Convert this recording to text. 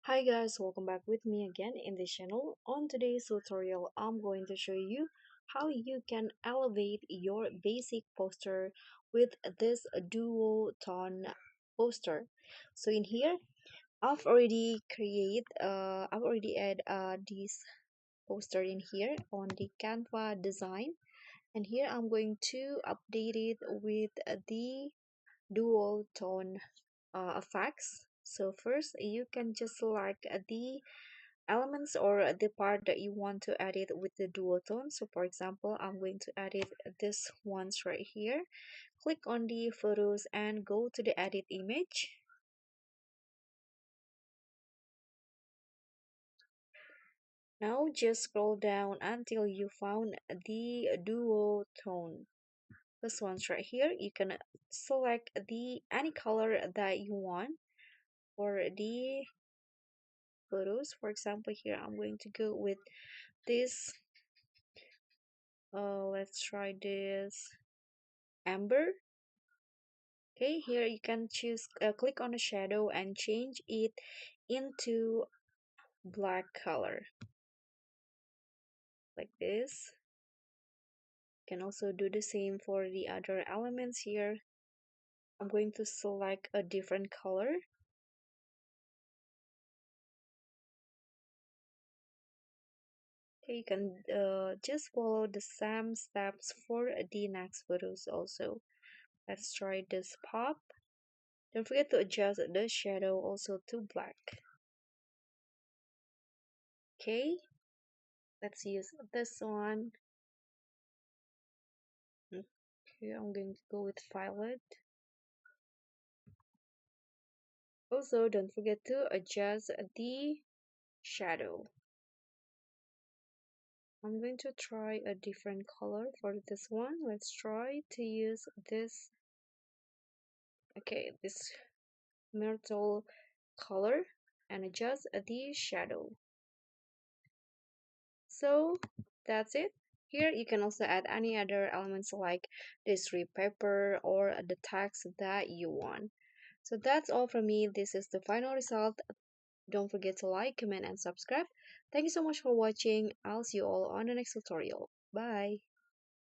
Hi guys, welcome back with me again in this channel. On today's tutorial, I'm going to show you how you can elevate your basic poster with this duotone poster. So in here, I've already add this poster in here on the Canva design, and here I'm going to update it with the duotone effects. So first you can just select the elements or the part that you want to edit with the duotone. So for example, I'm going to edit this ones right here. Click on the photos and go to the edit image. Now just scroll down until you found the duotone. This one's right here. You can select the any color that you want for the photos. For example, here I'm going to go with this. Let's try this amber. Okay, here you can choose click on the shadow and change it into black color like this. You can also do the same for the other elements here. I'm going to select a different color. Okay, you can just follow the same steps for the next photos also. Let's try this pop. Don't forget to adjust the shadow also to black. Okay, let's use this one. Okay, I'm going to go with violet. Also, don't forget to adjust the shadow. I'm going to try a different color for this one. Let's try to use this, okay, this myrtle color and adjust the shadow. So that's it. Here you can also add any other elements like this strip paper or the text that you want. So that's all from me. This is the final result. Don't forget to like, comment, and subscribe. Thank you so much for watching. I'll see you all on the next tutorial. Bye.